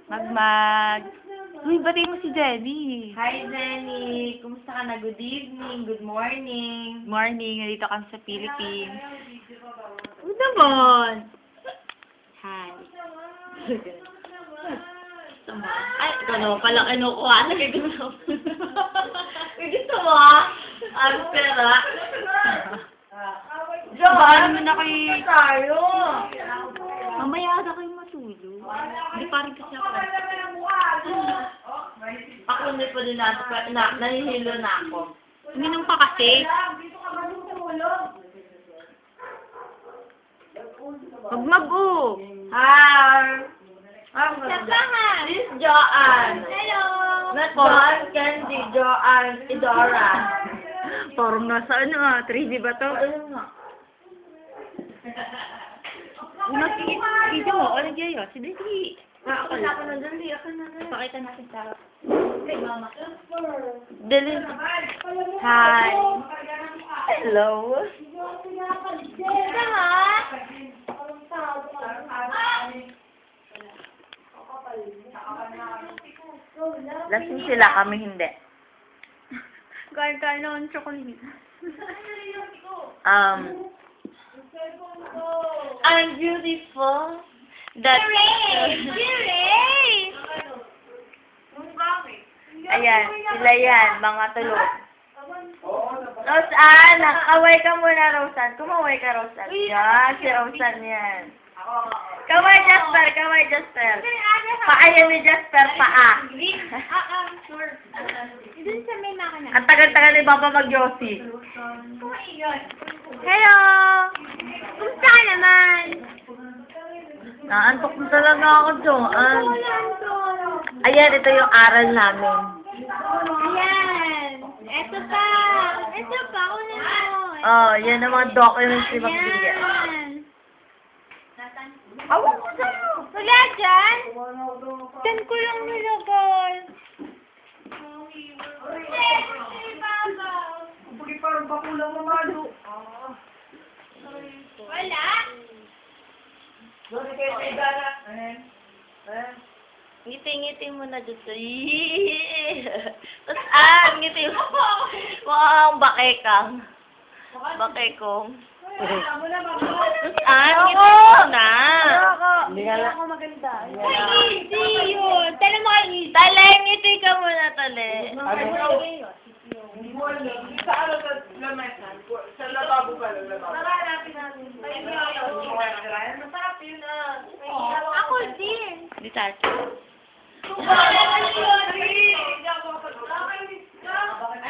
Magmag. Uy, batiin mo si Jenny. Hi, Jenny. Kumusta ka na? Good evening. Good morning. Morning, nandito kami sa Philippines. Ano naman? Hi. Ay, ikaw naman pala kinukuha. May gusto mo. May gusto mo, Ano pera? Baan mo na kay... Tayo. Mamaya na kayo matulog. Hindi pa rin kasi ako. Ako hindi pa din nahihilo na ako. Uminom pa kasi. Magmag-o. Hi. Sabahan. This is Joanne. Hello. Not Joanne Candy, Joanne Idora. Parang nasa ano 3D ba to? Ayun nga. Video mo, ano dyan yun? Sige. Ako na dali. Pakita natin sa... Kay mama. Dali. Hi. Hello. Lasing sila, kami hindi. Ganda ng chocolate. I'm beautiful. Ayan, sila yan, mga tulog. Rosan, nakaway ka muna, Rosan. Kumaway ka, Rosan. Yan, si Rosan yan. Kaway, Jasper. Paa yan ni Jasper, paa. Doon sa may makina. Ang tagal-tagal ni Papa mag-Yossi. Hello! Kumusta ka naman? Naantok na talaga ako, Joanne. Ayan, ito yung aral namin. Ayan. Ito pa. Kunin mo. Oh, yan ang mga documents ni Magbigay. Ayan. Awang ko sa'yo. Wala dyan? Saan ko lang nilagay? Pagi parang bakulang mamalo. Wala? Doon kayo sa Igara. Ngiti-ngiti mo na dito. Tapos, ngiti mo. Mukhang bakekang. Bakekong. Tapos, ngiti mo na. Hindi ako maganda. Easy yun. Tala mo kayo easy. Tale, ngiti ka muna, Tale. Hindi mo alam. Sa ano sa lamesa? Sa lababo ka lang lababo. Mararapin natin. Masarap yun ah. Ako din. Hindi tayo.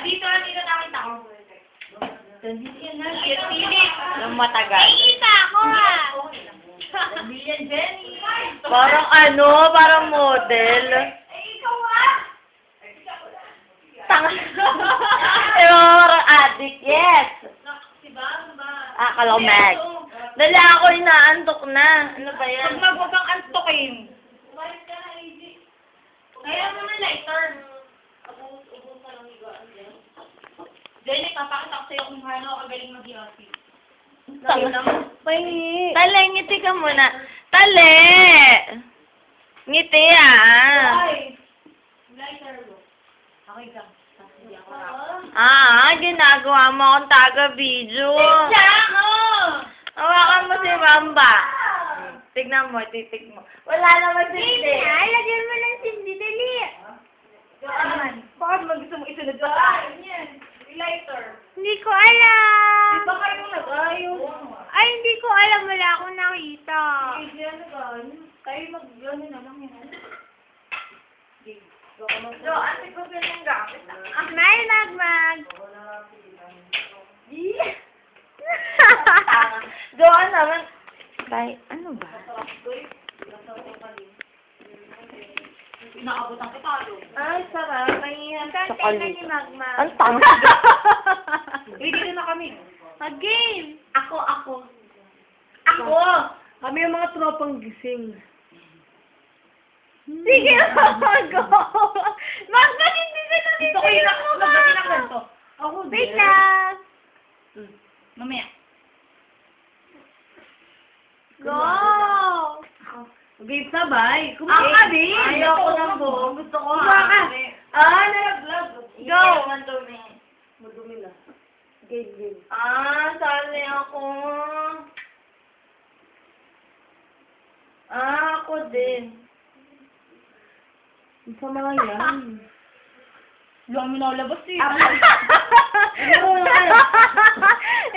Dito nakita ko. Nung matagal. Nakita ako Parang parang model. Tanga. Parang addict, yes. Akala ko Meg. Dala ako, inaantok na. Ano ba yan? Huwag kang antokin. Kaya mo na lighter. Jenny, papakita ko sa'yo kung paano ako kagaling mag-yossi. Tanga. Tale, ngiti ka muna. Tale! Ngiti Lighter mo. Okay ka. Ginagawa mo akong taga-video. Ako! Hawakan mo si Mamba. Tignan mo, titig mo. Wala naman si Baby, lagyan mo lang sindi. Dali. Bakit mo gusto mo isunod pa? Lighter. Hindi ko alam. Iba kayo nag-ayos. Ay, hindi ko alam. Wala akong nakita. Kayo mag-gano'n na lang yan. So, ate ko yung gamit. May magmag. Doon naman. Tay, ano ba? Pinakabutan ko talo. Ay, sarap. Mahihan. Saan tayo ni magmag? Ang tanga. Dito na kami. Mag-game. Ako. Kami yung mga tropang gising. Sige, go. Magmag, hindi ka Gusto ko yung nagdating ng ganito. Ako Wait lang. Mamaya. Go. Game sabay. Ako din. Ayoko ng buo. Gusto ko Kumain. nalaglag. Go. Madumi. Madumi na. Game. Sali ako. Ako din. Sa mga yan. Lang mo nakalabas eh.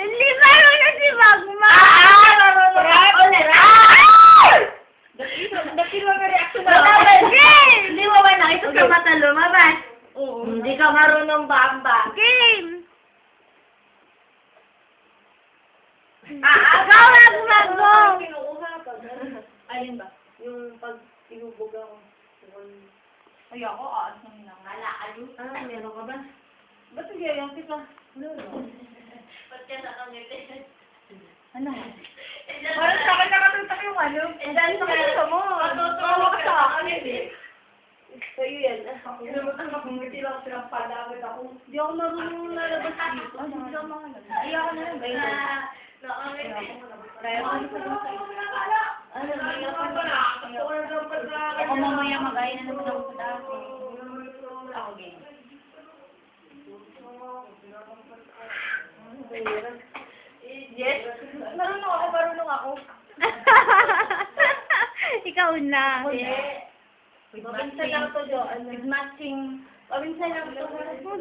Hindi marunong si Magma. Dati mga reaction Hindi mo ba nakita sa mata lumabas? Oo. Hindi ka marunong bamba. Game! Go, Magma, go! Kinukuha ka. Alin ba? Yung pag tinubog ako. Ay, ako, aas namin lang. Meron ka ba? Ba't hindi yung kita? Ba't ka nakangitin? Ano? Parang sa akin nakatutak yung ano. Dahil sa kanila mo. Matutuwa ka sa akin eh. Sa'yo yan. Inamutan ka kung ngiti lang sinampala agad ako. Hindi ako marunong lalabas dito. Hindi ako makalabas. Ayoko na lang. Kaya ko ano, Ako mamaya mag-ayin na naman ako sa dati. Ako game. Yes. Marunong ako. Ikaw na. Mabinsan lang to, Jo. With matching. Mabinsan lang to.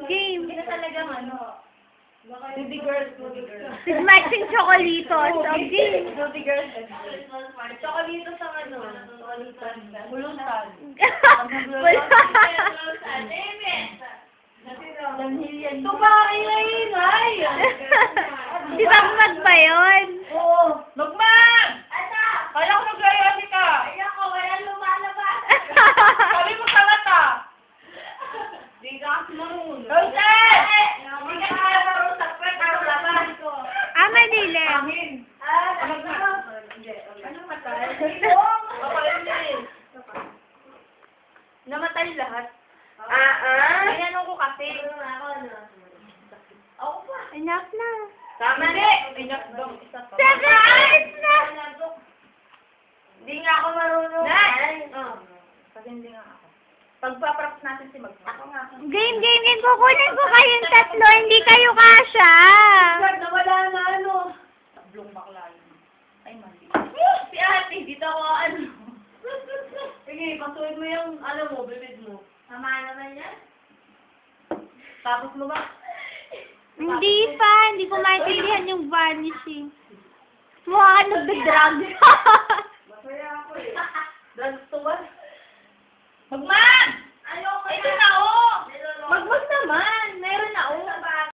Game. Hindi na talagang ano. Baby girls. With matching chocolitos. So, game. Baby girls. Chocolate sa ano. Bulutan. Ito ba ingay? Di ba ba yun? Oo. Lugman! Kaya ko nag-ayasi ka. Sabi mo sa mata. Di ka marunong. Rosel! Di ka marunong sa kwet. Manila. Amin. Anong matay? Ako yun. Namatay lahat. Tinanong ko kasi. Ako pa. Enough na. Tama Hindi. Pinakdong isa pa. 7 hours na. Hindi nga ako marunong. Next! Kasi hindi nga ako. Pagpapraps natin si Magma. Ako nga. Game. Kukunin ko kayong tatlo. Hindi kayo kasha. Nawala na ano. Tablong bakla yun. Ay, mali. Si ate, dito ako ano. Sige, pasuhin mo yung ano mo, bibig mo. Tama naman yan. Tapos mo ba? Hindi pa. Hindi ko maintindihan yung vanishing. Mukha ka nagda-drug. Masaya ako eh.